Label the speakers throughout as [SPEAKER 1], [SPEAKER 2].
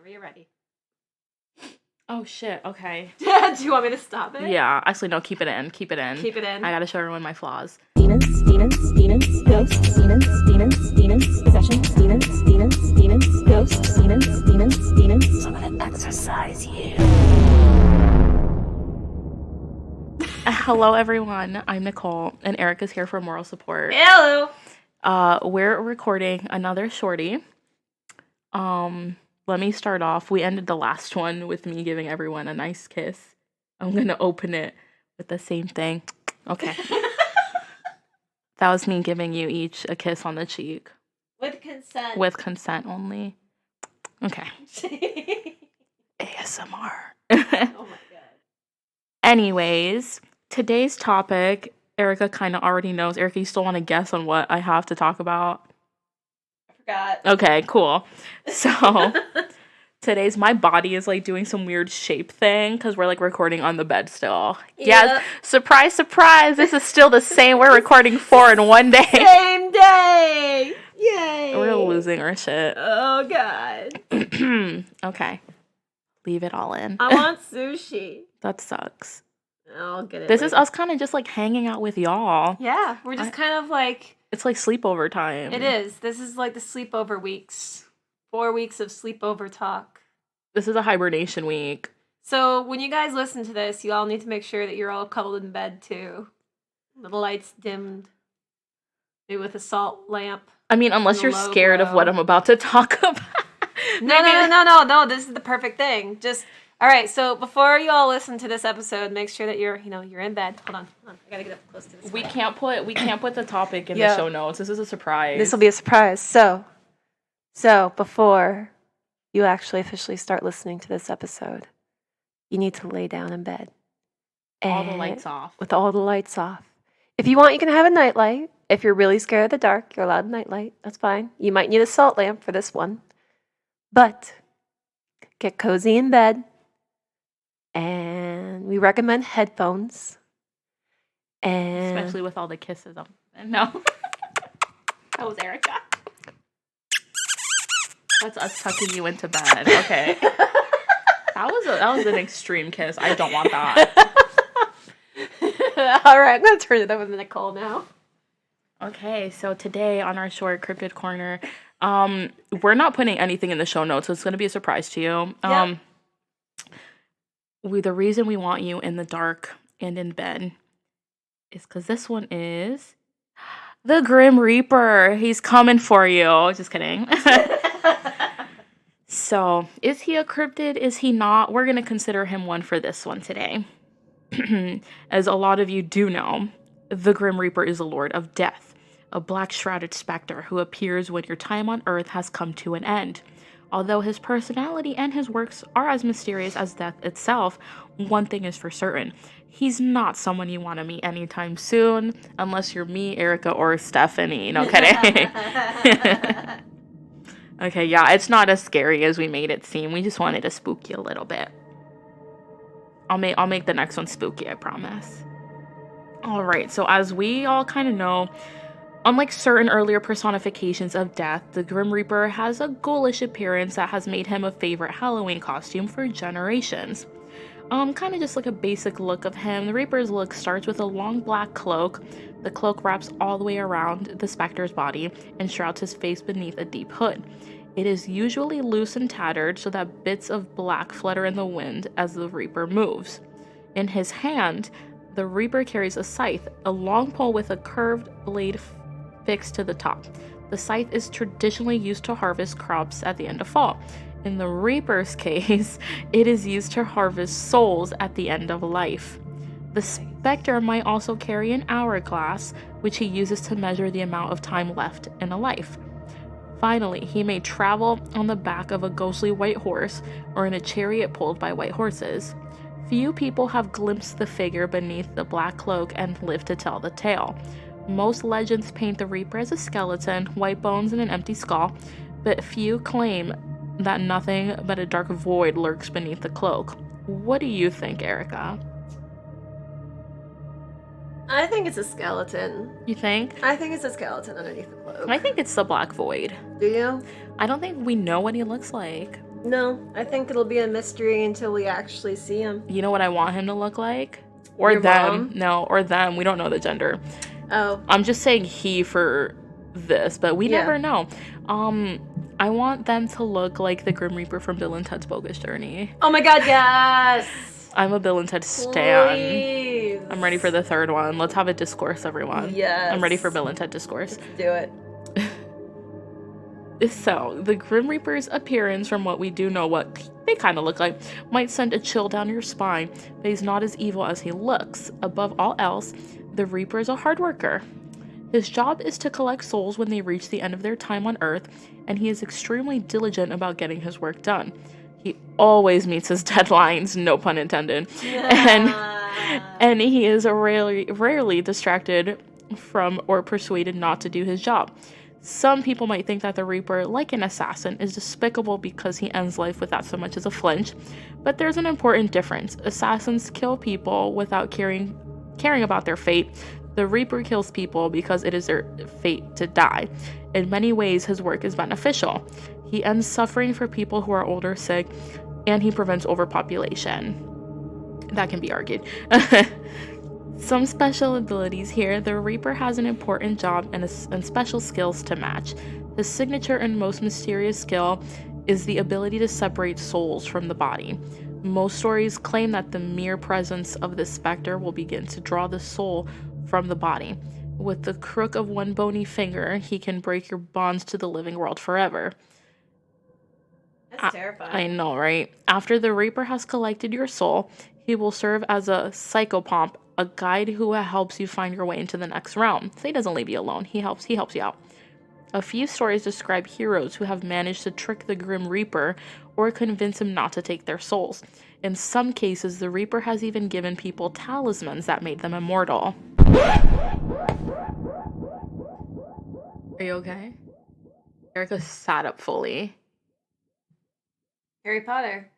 [SPEAKER 1] Whenever you're ready.
[SPEAKER 2] Oh, shit. Okay.
[SPEAKER 1] Do you want me to stop it?
[SPEAKER 2] Yeah. Actually, no. Keep it in. Keep it in.
[SPEAKER 1] Keep it in.
[SPEAKER 2] I gotta show everyone my flaws.
[SPEAKER 3] Demons, ghosts, demons, possessions, demons, ghosts, demons. I'm gonna exorcise you.
[SPEAKER 2] Hello, everyone. I'm Nicole, and Eric is here for moral support.
[SPEAKER 1] Hello.
[SPEAKER 2] We're recording another shorty. Let me start off. We ended the last one with me giving everyone a nice kiss. I'm gonna open it with the same thing. Okay. That was me giving you each a kiss on the cheek.
[SPEAKER 1] With consent.
[SPEAKER 2] With consent only. Okay. ASMR.
[SPEAKER 1] Oh my god.
[SPEAKER 2] Anyways, today's topic, Erica kind of already knows. Erica, you still want to guess on what I have to talk about?
[SPEAKER 1] I forgot.
[SPEAKER 2] Okay, cool. So, my body is like doing some weird shape thing because we're like recording on the bed still.
[SPEAKER 1] Yep.
[SPEAKER 2] Yes, surprise, surprise. This is still the same. We're recording 4 in one day.
[SPEAKER 1] Same day. Yay.
[SPEAKER 2] We're losing our shit.
[SPEAKER 1] Oh god.
[SPEAKER 2] Okay. Leave it all in.
[SPEAKER 1] I want sushi.
[SPEAKER 2] That sucks.
[SPEAKER 1] I'll get it.
[SPEAKER 2] This is
[SPEAKER 1] later.
[SPEAKER 2] us kind of just like hanging out with y'all.
[SPEAKER 1] Yeah, we're just kind of like.
[SPEAKER 2] It's like sleepover time.
[SPEAKER 1] It is. This is like the sleepover weeks. 4 weeks of sleepover talk.
[SPEAKER 2] This is a hibernation week.
[SPEAKER 1] So when you guys listen to this, you all need to make sure that you're all cuddled in bed too. The lights dimmed. Maybe with a salt lamp.
[SPEAKER 2] I mean, unless you're scared of what I'm about to talk about.
[SPEAKER 1] No. This is the perfect thing. Just all right. So before you all listen to this episode, make sure that you're in bed. Hold on. I gotta get up close to this.
[SPEAKER 2] We can't put the topic in the show notes. This is a surprise.
[SPEAKER 1] This will be a surprise. So before you actually officially start listening to this episode, you need to lay down in bed.
[SPEAKER 2] All the lights off.
[SPEAKER 1] With all the lights off. If you want, you can have a nightlight. If you're really scared of the dark, you're allowed a nightlight. That's fine. You might need a salt lamp for this one. But get cozy in bed. And we recommend headphones. And
[SPEAKER 2] especially with all the kisses. No. That was Erica. That's us tucking you into bed. Okay. That was an extreme kiss. I don't want that.
[SPEAKER 1] All right, I'm going to turn it over to Nicole now.
[SPEAKER 2] Okay, so today on our short Cryptid Corner, we're not putting anything in the show notes, so it's going to be a surprise to you.
[SPEAKER 1] Yep.
[SPEAKER 2] The reason we want you in the dark and in bed is because this one is the Grim Reaper. He's coming for you. Just kidding. So, is he a cryptid? Is he not? We're going to consider him one for this one today. As a lot of you do know, the Grim Reaper is a lord of death, a black-shrouded specter who appears when your time on Earth has come to an end. Although his personality and his works are as mysterious as death itself, one thing is for certain. He's not someone you want to meet anytime soon, unless you're me, Erica, or Stephanie. No kidding. Okay, yeah, it's not as scary as we made it seem. We just wanted to spook you a little bit. I'll make the next one spooky, I promise. Alright, so as we all kind of know, unlike certain earlier personifications of death, the Grim Reaper has a ghoulish appearance that has made him a favorite Halloween costume for generations. Kind of just like a basic look of him, the Reaper's look starts with a long black cloak. The cloak wraps all the way around the specter's body and shrouds his face beneath a deep hood. It is usually loose and tattered so that bits of black flutter in the wind as the Reaper moves. In his hand, the Reaper carries a scythe, a long pole with a curved blade fixed to the top. The scythe is traditionally used to harvest crops at the end of fall. In the Reaper's case, it is used to harvest souls at the end of life. The specter might also carry an hourglass, which he uses to measure the amount of time left in a life. Finally, he may travel on the back of a ghostly white horse or in a chariot pulled by white horses. Few people have glimpsed the figure beneath the black cloak and lived to tell the tale. Most legends paint the Reaper as a skeleton, white bones, and an empty skull, but few claim that nothing but a dark void lurks beneath the cloak. What do you think, Erica?
[SPEAKER 1] I think it's a skeleton.
[SPEAKER 2] You think?
[SPEAKER 1] I think it's a skeleton underneath the cloak.
[SPEAKER 2] I think it's the black void.
[SPEAKER 1] Do you?
[SPEAKER 2] I don't think we know what he looks like.
[SPEAKER 1] No, I think it'll be a mystery until we actually see him.
[SPEAKER 2] You know what I want him to look like? Or
[SPEAKER 1] Your
[SPEAKER 2] them.
[SPEAKER 1] mom?
[SPEAKER 2] No, or them. We don't know the gender.
[SPEAKER 1] Oh.
[SPEAKER 2] I'm just saying he for this, but we
[SPEAKER 1] Yeah.
[SPEAKER 2] never know. I want them to look like the Grim Reaper from Bill and Ted's Bogus Journey.
[SPEAKER 1] Oh my god, yes!
[SPEAKER 2] I'm a Bill and Ted stan.
[SPEAKER 1] Please.
[SPEAKER 2] I'm ready for the third one. Let's have a discourse, everyone.
[SPEAKER 1] Yes.
[SPEAKER 2] I'm ready for Bill and Ted discourse.
[SPEAKER 1] Let's do it.
[SPEAKER 2] So, the Grim Reaper's appearance, from what we do know what they kind of look like, might send a chill down your spine, but he's not as evil as he looks. Above all else, the Reaper is a hard worker. His job is to collect souls when they reach the end of their time on Earth, and he is extremely diligent about getting his work done. He always meets his deadlines, no pun intended, and he is rarely distracted from or persuaded not to do his job. Some people might think that the Reaper, like an assassin, is despicable because he ends life without so much as a flinch, but there's an important difference. Assassins kill people without caring about their fate. The Reaper kills people because it is their fate to die. In many ways, his work is beneficial. He ends suffering for people who are old or sick, and he prevents overpopulation. That can be argued. Some special abilities here. The Reaper has an important job and special skills to match. His signature and most mysterious skill is the ability to separate souls from the body. Most stories claim that the mere presence of this specter will begin to draw the soul from the body. With the crook of one bony finger, he can break your bonds to the living world forever.
[SPEAKER 1] That's terrifying.
[SPEAKER 2] I know, right? After the Reaper has collected your soul, he will serve as a psychopomp, a guide who helps you find your way into the next realm. So he doesn't leave you alone. He helps you out. A few stories describe heroes who have managed to trick the Grim Reaper or convince him not to take their souls. In some cases, the Reaper has even given people talismans that made them immortal. Are you okay? Erica sat up fully.
[SPEAKER 1] Harry Potter.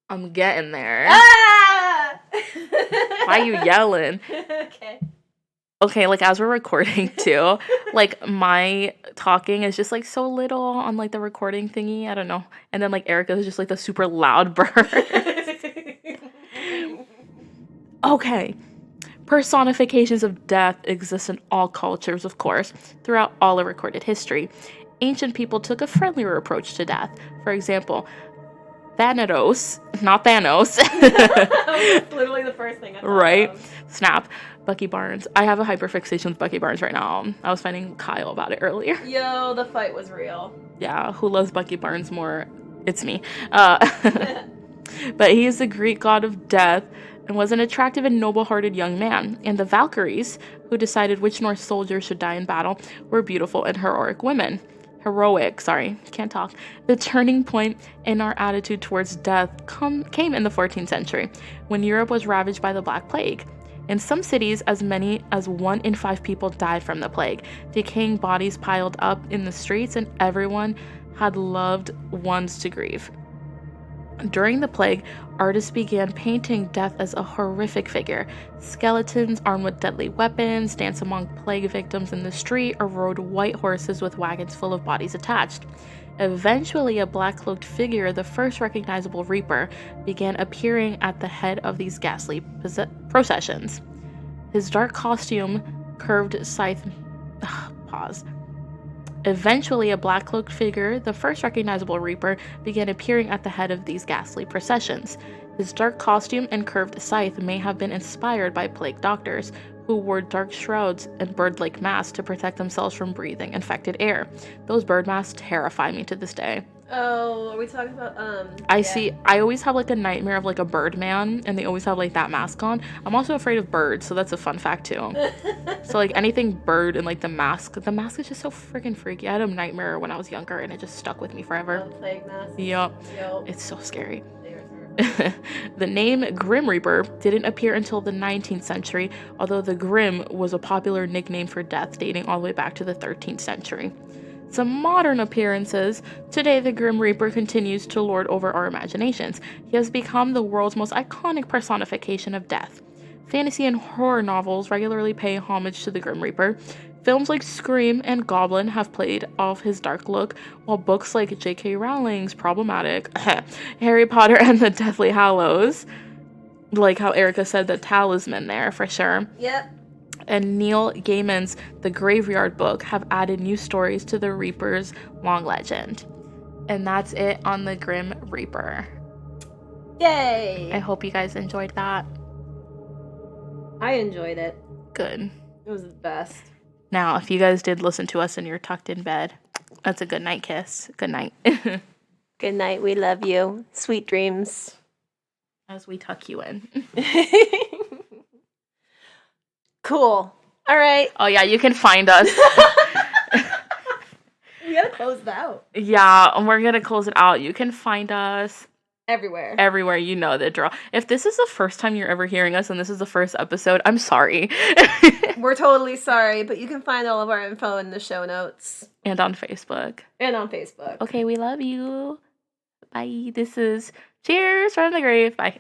[SPEAKER 2] I'm getting there.
[SPEAKER 1] Ah!
[SPEAKER 2] Why are you yelling?
[SPEAKER 1] Okay.
[SPEAKER 2] Okay, like as we're recording too, like my talking is just like so little on like the recording thingy. I don't know. And then like Erica is just like the super loud bird. Okay. Personifications of death exist in all cultures, of course, throughout all of recorded history. Ancient people took a friendlier approach to death. For example, Thanatos, not Thanos.
[SPEAKER 1] Literally the first thing I thought
[SPEAKER 2] Right?
[SPEAKER 1] of.
[SPEAKER 2] Snap. Bucky Barnes. I have a hyperfixation with Bucky Barnes right now. I was fighting Kyle about it earlier.
[SPEAKER 1] Yo, the fight was real.
[SPEAKER 2] Yeah, who loves Bucky Barnes more? It's me. But he is the Greek god of death and was an attractive and noble-hearted young man. And the Valkyries, who decided which Norse soldiers should die in battle, were beautiful and heroic women. The turning point in our attitude towards death came in the 14th century, when Europe was ravaged by the Black Plague. In some cities, as many as 1 in 5 people died from the plague. Decaying bodies piled up in the streets, and everyone had loved ones to grieve. During the plague, artists began painting death as a horrific figure. Skeletons armed with deadly weapons danced among plague victims in the street or rode white horses with wagons full of bodies attached. Eventually, a black-cloaked figure, the first recognizable Reaper, began appearing at the head of these ghastly processions. His dark costume, curved scythe... Eventually, a black-cloaked figure, the first recognizable Reaper, began appearing at the head of these ghastly processions. His dark costume and curved scythe may have been inspired by plague doctors, who wore dark shrouds and bird-like masks to protect themselves from breathing infected air. Those bird masks terrify me to this day.
[SPEAKER 1] Oh, are we talking about,
[SPEAKER 2] I always have like a nightmare of like a bird man, and they always have like that mask on. I'm also afraid of birds, so that's a fun fact too. So like anything bird and like the mask is just so freaking freaky. I had a nightmare when I was younger, and it just stuck with me forever.
[SPEAKER 1] Plague mask.
[SPEAKER 2] Yep.
[SPEAKER 1] Yo.
[SPEAKER 2] It's so scary. The name Grim Reaper didn't appear until the 19th century, although the Grim was a popular nickname for death dating all the way back to the 13th century. Some modern appearances. Today, the Grim Reaper continues to lord over our imaginations. He has become the world's most iconic personification of death. Fantasy and horror novels regularly pay homage to the Grim Reaper, Films like Scream and Goblin have played off his dark look, while books like J.K. Rowling's problematic Harry Potter and the Deathly Hallows, like how Erica said, the talisman there for sure.
[SPEAKER 1] Yep.
[SPEAKER 2] And Neil Gaiman's The Graveyard Book have added new stories to the Reaper's long legend. And that's it on the Grim Reaper.
[SPEAKER 1] Yay!
[SPEAKER 2] I hope you guys enjoyed that.
[SPEAKER 1] I enjoyed it.
[SPEAKER 2] Good.
[SPEAKER 1] It was the best.
[SPEAKER 2] Now, if you guys did listen to us and you're tucked in bed, that's a good night kiss. Good night.
[SPEAKER 1] Good night. We love you. Sweet dreams.
[SPEAKER 2] As we tuck you in.
[SPEAKER 1] Cool. All right.
[SPEAKER 2] Oh, yeah, you can find us.
[SPEAKER 1] We gotta close it out.
[SPEAKER 2] Yeah, and we're going to close it out. You can find us
[SPEAKER 1] Everywhere.
[SPEAKER 2] everywhere. You know the drill. If this is the first time you're ever hearing us and this is the first episode, I'm sorry.
[SPEAKER 1] We're totally sorry, but you can find all of our info in the show notes.
[SPEAKER 2] And on Facebook.
[SPEAKER 1] And on Facebook.
[SPEAKER 2] Okay, we love you. Bye. This is Cheers from the Grave. Bye.